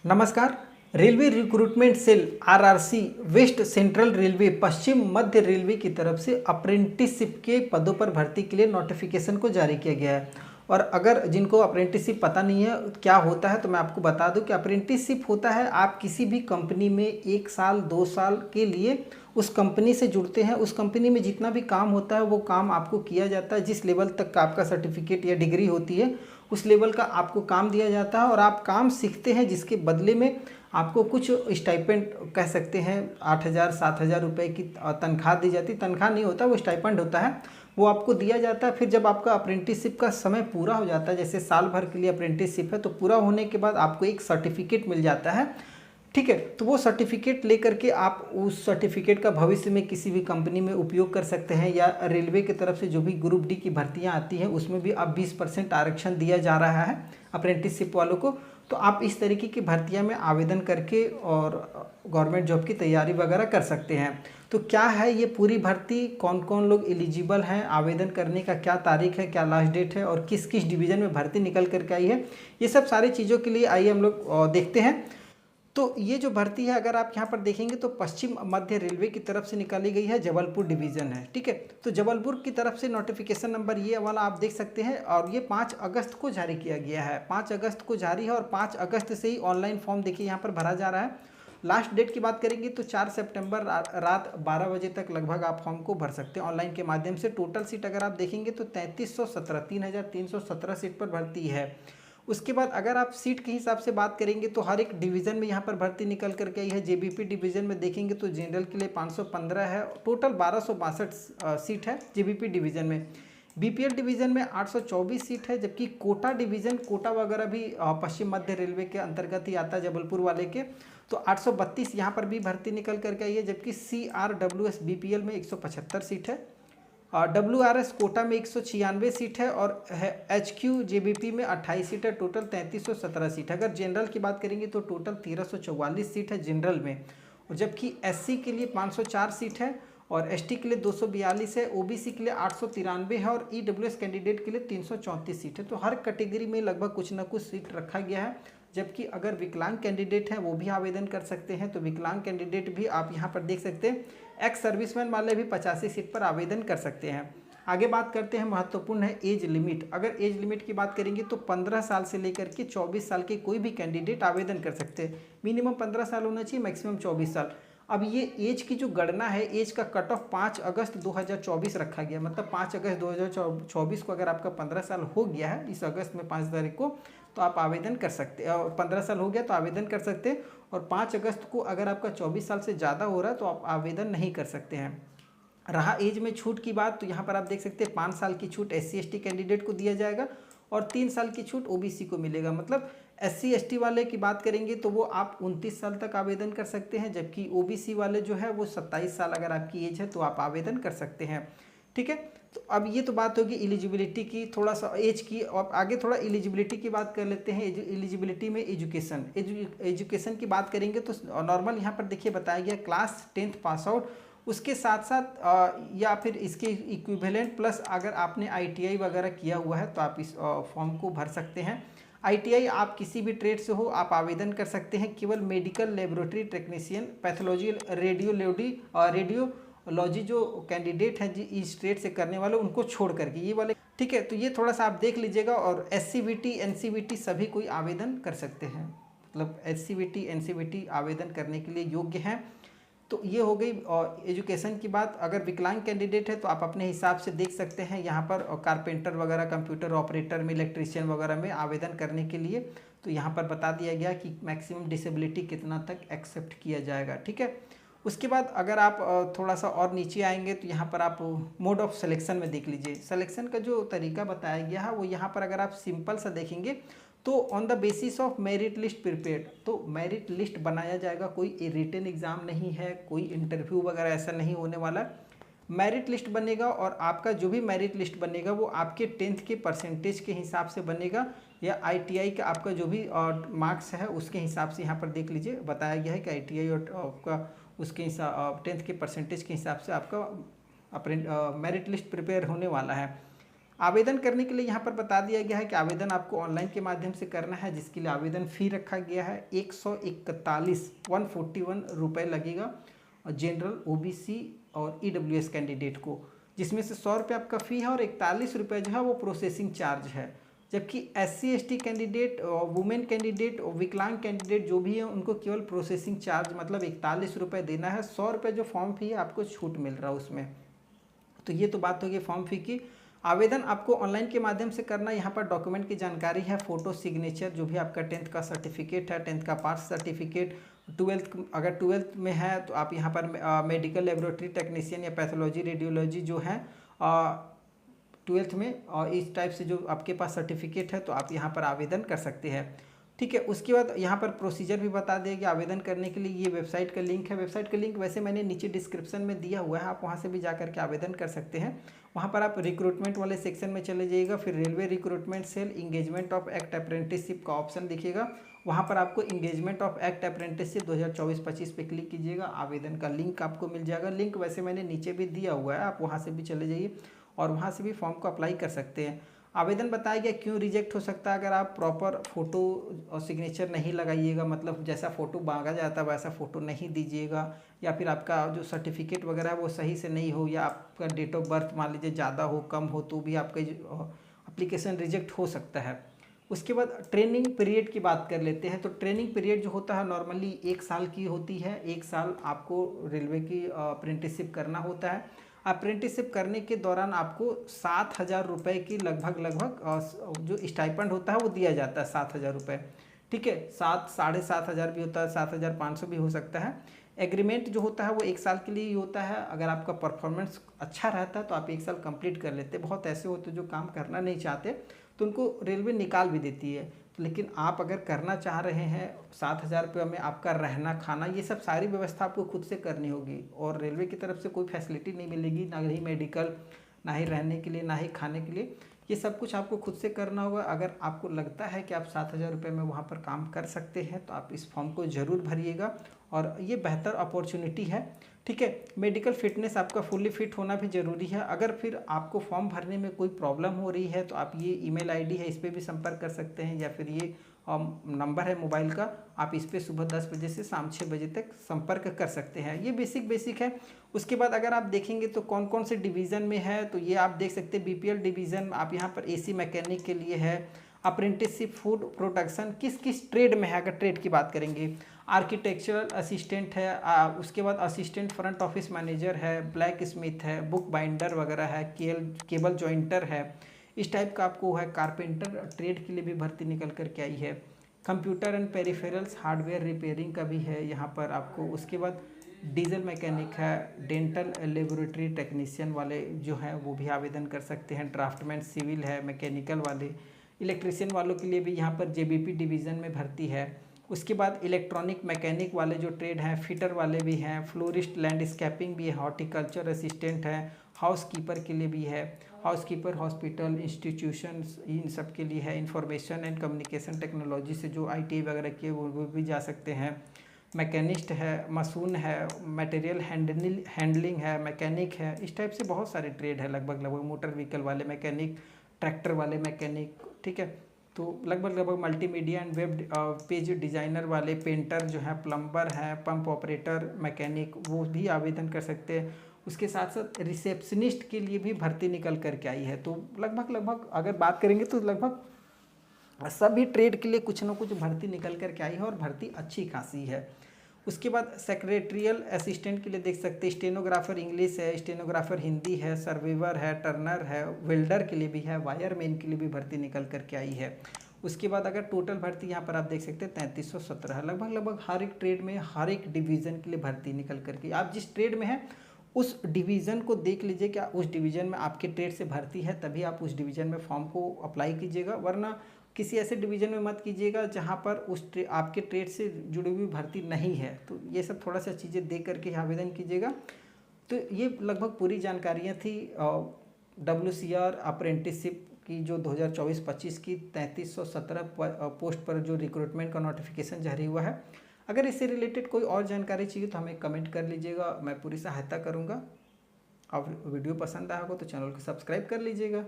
नमस्कार। Railway recruitment cell RRC west central railway पश्चिम मध्य रेलवे की तरफ से अप्रेंटिसशिप के पदों पर भर्ती के लिए नोटिफिकेशन को जारी किया गया है। और अगर जिनको अप्रेंटिसशिप पता नहीं है क्या होता है तो मैं आपको बता दूं कि अप्रेंटिसशिप होता है आप किसी भी कंपनी में 1 साल 2 साल के लिए उस कंपनी से जुड़ते हैं। उस कंपनी में जितना भी काम होता है वो काम आपको किया जाता है। जिस लेवल तक का आपका सर्टिफिकेट या डिग्री होती है उस लेवल का आपको काम दिया जाता है और आप काम सीखते हैं, जिसके बदले में आपको कुछ स्टाइपेंड कह सकते हैं 8,000 7,000 रुपये की तनख्वाह दी जाती। तनख्वाह नहीं होता, वो स्टाइपेंड होता है, वो आपको दिया जाता है। फिर जब आपका अप्रेंटिसशिप का समय पूरा हो जाता है, जैसे साल भर के लिए अप्रेंटिसशिप है, तो पूरा होने के बाद आपको एक सर्टिफिकेट मिल जाता है। ठीक है, तो वो सर्टिफिकेट लेकर के आप उस सर्टिफिकेट का भविष्य में किसी भी कंपनी में उपयोग कर सकते हैं, या रेलवे की तरफ से जो भी ग्रुप डी की भर्तियां आती हैं उसमें भी अब 20% आरक्षण दिया जा रहा है अप्रेंटिसशिप वालों को। तो आप इस तरीके की भर्तियां में आवेदन करके और गवर्नमेंट जॉब की तैयारी वगैरह कर सकते हैं। तो क्या है ये पूरी भर्ती, कौन कौन लोग एलिजिबल हैं, आवेदन करने का क्या तारीख है, क्या लास्ट डेट है और किस किस डिवीज़न में भर्ती निकल करके आई है, ये सब सारी चीज़ों के लिए आइए हम लोग देखते हैं। तो ये जो भर्ती है अगर आप यहाँ पर देखेंगे तो पश्चिम मध्य रेलवे की तरफ से निकाली गई है, जबलपुर डिवीज़न है। ठीक है, तो जबलपुर की तरफ से नोटिफिकेशन नंबर ये वाला आप देख सकते हैं और ये 5 अगस्त को जारी किया गया है। 5 अगस्त को जारी है और 5 अगस्त से ही ऑनलाइन फॉर्म देखिए यहाँ पर भरा जा रहा है। लास्ट डेट की बात करेंगे तो 4 सितंबर रात 12 बजे तक लगभग आप फॉर्म को भर सकते हैं ऑनलाइन के माध्यम से। टोटल सीट अगर आप देखेंगे तो 3,317 सीट पर भर्ती है। उसके बाद अगर आप सीट के हिसाब से बात करेंगे तो हर एक डिवीज़न में यहाँ पर भर्ती निकल करके आई है। जेबीपी डिवीज़न में देखेंगे तो जनरल के लिए 515 है, टोटल 1262 सीट है जेबीपी डिवीज़न में। बीपीएल डिवीज़न में 824 सीट है, जबकि कोटा डिवीज़न, कोटा वगैरह भी पश्चिम मध्य रेलवे के अंतर्गत ही आता है जबलपुर वाले के, तो 832 यहाँ पर भी भर्ती निकल करके आई है। जबकि CRWS बीपीएल में 175 सीट है, WRS कोटा में 196 सीट है और HQ JBP में 28 सीट है। टोटल 3317 सीट है। अगर जनरल की बात करेंगे तो टोटल 1344 सीट है जनरल में, और जबकि SC के लिए 504 सीट है और ST के लिए 242 है, OBC के लिए 893 है और EWS कैंडिडेट के लिए 334 सीट है। तो हर कैटेगरी में लगभग कुछ ना कुछ सीट रखा गया है। जबकि अगर विकलांग कैंडिडेट हैं वो भी आवेदन कर सकते हैं, तो विकलांग कैंडिडेट भी आप यहाँ पर देख सकते हैं। एक्स सर्विसमैन वाले भी 85 सीट पर आवेदन कर सकते हैं। आगे बात करते हैं, महत्वपूर्ण है एज लिमिट। अगर एज लिमिट की बात करेंगे तो 15 साल से लेकर के 24 साल के कोई भी कैंडिडेट आवेदन कर सकते हैं। मिनिमम 15 साल होना चाहिए, मैक्सिमम 24 साल। अब ये एज की जो गणना है, एज का कट ऑफ 5 अगस्त 2024 रखा गया। मतलब 5 अगस्त 2024 को अगर आपका 15 साल हो गया है इस अगस्त में 5 तारीख को, तो आप आवेदन कर सकते हैं। और 15 साल हो गया तो आवेदन कर सकते हैं। और 5 अगस्त को अगर आपका 24 साल से ज़्यादा हो रहा है तो आप आवेदन नहीं कर सकते हैं। रहा एज में छूट की बात, तो यहाँ पर आप देख सकते हैं 5 साल की छूट SC ST कैंडिडेट को दिया जाएगा और 3 साल की छूट OBC को मिलेगा। मतलब SC ST वाले की बात करेंगे तो वो आप 29 साल तक आवेदन कर सकते हैं, जबकि OBC वाले जो है वो 27 साल अगर आपकी एज है तो आप आवेदन कर सकते हैं। ठीक है, तो अब ये तो बात होगी एलिजिबिलिटी की, थोड़ा सा एज की। और आगे थोड़ा एलिजिबिलिटी की बात कर लेते हैं। एलिजिबिलिटी में एजुकेशन की बात करेंगे तो नॉर्मल यहाँ पर देखिए बताया गया क्लास 10th पास आउट, उसके साथ साथ या फिर इसके इक्विवेलेंट प्लस अगर आपने ITI वगैरह किया हुआ है तो आप इस फॉर्म को भर सकते हैं। ITI आप किसी भी ट्रेड से हो आप आवेदन कर सकते हैं। केवल medical laboratory technician, pathology, radiology जो कैंडिडेट हैं जी इस ट्रेड से करने वाले उनको छोड़ करके ये वाले। ठीक है, तो ये थोड़ा सा आप देख लीजिएगा। और SCVT NCVT सभी कोई आवेदन कर सकते हैं, मतलब SCVT NCVT आवेदन करने के लिए योग्य हैं। तो ये हो गई और एजुकेशन की बात। अगर विकलांग कैंडिडेट है तो आप अपने हिसाब से देख सकते हैं यहाँ पर कारपेंटर वगैरह, कंप्यूटर ऑपरेटर में, इलेक्ट्रीशियन वगैरह में आवेदन करने के लिए। तो यहाँ पर बता दिया गया कि मैक्सिमम डिसेबिलिटी कितना तक एक्सेप्ट किया जाएगा। ठीक है, उसके बाद अगर आप थोड़ा सा और नीचे आएंगे तो यहाँ पर आप मोड ऑफ सिलेक्शन में देख लीजिए। सिलेक्शन का जो तरीका बताया गया है वो यहाँ पर अगर आप सिंपल सा देखेंगे तो on the basis of merit list prepared, तो मेरिट लिस्ट बनाया जाएगा। कोई रिटन एग्जाम नहीं है, कोई इंटरव्यू वगैरह ऐसा नहीं होने वाला। मेरिट लिस्ट बनेगा और आपका जो भी मेरिट लिस्ट बनेगा वो आपके 10th के परसेंटेज के हिसाब से बनेगा, या ITI का आपका जो भी मार्क्स है उसके हिसाब से। यहाँ पर देख लीजिए बताया गया है कि ITI और आपका उसके हिसाब 10th के परसेंटेज के हिसाब से आपका मेरिट लिस्ट प्रिपेयर होने वाला है। आवेदन करने के लिए यहाँ पर बता दिया गया है कि आवेदन आपको ऑनलाइन के माध्यम से करना है, जिसके लिए आवेदन फ़ी रखा गया है 141 रुपये लगेगा जनरल, ओबीसी और ईडब्ल्यूएस कैंडिडेट को, जिसमें से 100 रुपये आपका फ़ी है और 41 रुपये जो है वो प्रोसेसिंग चार्ज है। जबकि SC ST candidate, women candidate और विकलांग कैंडिडेट जो भी है उनको केवल प्रोसेसिंग चार्ज मतलब 41 रुपये देना है। 100 रुपये जो फॉर्म फ़ी है आपको छूट मिल रहा है उसमें। तो ये तो बात होगी फॉर्म फ़ी की। आवेदन आपको ऑनलाइन के माध्यम से करना। यहाँ पर डॉक्यूमेंट की जानकारी है, फ़ोटो, सिग्नेचर, जो भी आपका 10th का सर्टिफिकेट है, 10th का पास सर्टिफिकेट, 12th अगर 12th में है तो आप यहाँ पर मेडिकल लेबोरेटरी टेक्नीशियन या पैथोलॉजी रेडियोलॉजी जो है 12th में, और इस टाइप से जो आपके पास सर्टिफिकेट है तो आप यहाँ पर आवेदन कर सकते हैं। ठीक है, उसके बाद यहाँ पर प्रोसीजर भी बता दें कि आवेदन करने के लिए ये वेबसाइट का लिंक है। वेबसाइट का लिंक वैसे मैंने नीचे डिस्क्रिप्शन में दिया हुआ है, आप वहाँ से भी जा करके आवेदन कर सकते हैं। वहाँ पर आप रिक्रूटमेंट वाले सेक्शन में चले जाइएगा, फिर railway recruitment cell engagement of act apprenticeship का ऑप्शन दिखेगा। वहाँ पर आपको इंगेजमेंट ऑफ एक्ट अप्रेंटिसशिप 2024-25 पे क्लिक कीजिएगा, आवेदन का लिंक आपको मिल जाएगा। लिंक वैसे मैंने नीचे भी दिया हुआ है, आप वहाँ से भी चले जाइए और वहाँ से भी फॉर्म को अप्लाई कर सकते हैं। आवेदन बताया गया क्यों रिजेक्ट हो सकता है, अगर आप प्रॉपर फ़ोटो और सिग्नेचर नहीं लगाइएगा, मतलब जैसा फ़ोटो मांगा जाता है वैसा फ़ोटो नहीं दीजिएगा, या फिर आपका जो सर्टिफिकेट वगैरह है वो सही से नहीं हो, या आपका डेट ऑफ बर्थ मान लीजिए ज़्यादा हो कम हो, तो भी आपका एप्लीकेशन रिजेक्ट हो सकता है। उसके बाद ट्रेनिंग पीरियड की बात कर लेते हैं। तो ट्रेनिंग पीरियड जो होता है नॉर्मली 1 साल की होती है। 1 साल आपको रेलवे की अप्रेंटिसशिप करना होता है। अप्रेंटिसशिप करने के दौरान आपको 7,000 रुपये की लगभग जो स्टाइपेंड होता है वो दिया जाता है, 7,000 रुपये। ठीक है, 7,000-7,500 भी होता है, 7,500 भी हो सकता है। एग्रीमेंट जो होता है वो 1 साल के लिए ही होता है। अगर आपका परफॉर्मेंस अच्छा रहता है तो आप 1 साल कंप्लीट कर लेते। बहुत ऐसे होते जो काम करना नहीं चाहते तो उनको रेलवे निकाल भी देती है। लेकिन आप अगर करना चाह रहे हैं, 7,000 रुपये में आपका रहना खाना ये सब सारी व्यवस्था आपको खुद से करनी होगी, और रेलवे की तरफ से कोई फैसिलिटी नहीं मिलेगी, ना ही मेडिकल, ना ही रहने के लिए, ना ही खाने के लिए। ये सब कुछ आपको खुद से करना होगा। अगर आपको लगता है कि आप 7,000 रुपये में वहाँ पर काम कर सकते हैं तो आप इस फॉर्म को ज़रूर भरिएगा, और ये बेहतर अपॉर्चुनिटी है। ठीक है, मेडिकल फिटनेस आपका फुल्ली फिट होना भी ज़रूरी है। अगर फिर आपको फॉर्म भरने में कोई प्रॉब्लम हो रही है तो आप ये ईमेल आईडी है, इस पर भी संपर्क कर सकते हैं, या फिर ये नंबर है मोबाइल का, आप इस पर सुबह 10 बजे से शाम 6 बजे तक संपर्क कर सकते हैं। ये बेसिक है। उसके बाद अगर आप देखेंगे तो कौन कौन से डिवीज़न में है, तो ये आप देख सकते हैं बीपीएल डिवीज़न आप यहाँ पर एसी मैकेनिक के लिए है। अप्रेंटिसशिप फूड प्रोडक्शन किस किस ट्रेड में है, अगर ट्रेड की बात करेंगे, आर्किटेक्चरल असिस्टेंट है, उसके बाद असिस्टेंट फ्रंट ऑफिस मैनेजर है, ब्लैक स्मिथ है, बुक बाइंडर वगैरह है, केबल जॉइंटर है, इस टाइप का आपको है। कारपेंटर ट्रेड के लिए भी भर्ती निकल कर के आई है। Computer and peripherals hardware repairing का भी है यहाँ पर आपको। उसके बाद डीजल मैकेनिक है, डेंटल लेबोरेटरी टेक्नीशियन वाले जो हैं वो भी आवेदन कर सकते हैं। ड्राफ्टमैन सिविल है, मैकेनिकल वाले, इलेक्ट्रीशियन वालों के लिए भी यहाँ पर जेबीपी डिवीज़न में भर्ती है। उसके बाद इलेक्ट्रॉनिक मैकेनिक वाले जो ट्रेड हैं, फिटर वाले भी हैं, फ्लोरिस्ट, लैंडस्केपिंग भी है, हॉर्टिकल्चर असिस्टेंट है, हाउस कीपर के लिए भी है, हाउस कीपर हॉस्पिटल इंस्टीट्यूशंस इन सब के लिए है। इंफॉर्मेशन एंड कम्युनिकेशन टेक्नोलॉजी से जो आईटी वगैरह के वो भी जा सकते हैं। मैकेनिस्ट है, मसून है, मटेरियल हैंडलिंग है, मैकेनिक है, इस टाइप से बहुत सारे ट्रेड है लगभग मोटर व्हीकल वाले मैकेनिक, ट्रैक्टर वाले मैकेनिक। ठीक है, तो लगभग multimedia and web page designer वाले, पेंटर जो है, प्लम्बर है, पंप ऑपरेटर मैकेनिक, वो भी आवेदन कर सकते हैं। उसके साथ साथ रिसेप्शनिस्ट के लिए भी भर्ती निकल करके आई है। तो लगभग अगर बात करेंगे तो लगभग सभी ट्रेड के लिए कुछ ना कुछ भर्ती निकल करके आई है, और भर्ती अच्छी खासी है। उसके बाद सेक्रेटरियल असिस्टेंट के लिए देख सकते हैं, स्टेनोग्राफर इंग्लिश है, स्टेनोग्राफर हिंदी है, सर्वेवर है, टर्नर है, वेल्डर के लिए भी है, वायरमैन के लिए भी भर्ती निकल करके आई है। उसके बाद अगर टोटल भर्ती यहाँ पर आप देख सकते हैं 3317 है। लगभग हर एक ट्रेड में हर एक डिवीज़न के लिए भर्ती निकल करके, आप जिस ट्रेड में हैं उस डिवीज़न को देख लीजिए, क्या उस डिवीज़न में आपके ट्रेड से भर्ती है, तभी आप उस डिवीज़न में फॉर्म को अप्लाई कीजिएगा, वरना किसी ऐसे डिवीज़न में मत कीजिएगा जहाँ पर आपके ट्रेड से जुड़ी हुई भर्ती नहीं है। तो ये सब थोड़ा सा चीज़ें देख करके आवेदन कीजिएगा। तो ये लगभग पूरी जानकारियाँ थी WCR अप्रेंटिसशिप की जो 2024-25 की 3317 पोस्ट पर जो रिक्रूटमेंट का नोटिफिकेशन जारी हुआ है। अगर इससे रिलेटेड कोई और जानकारी चाहिए तो हमें कमेंट कर लीजिएगा, मैं पूरी सहायता करूँगा। और वीडियो पसंद आया हो तो चैनल को सब्सक्राइब कर लीजिएगा।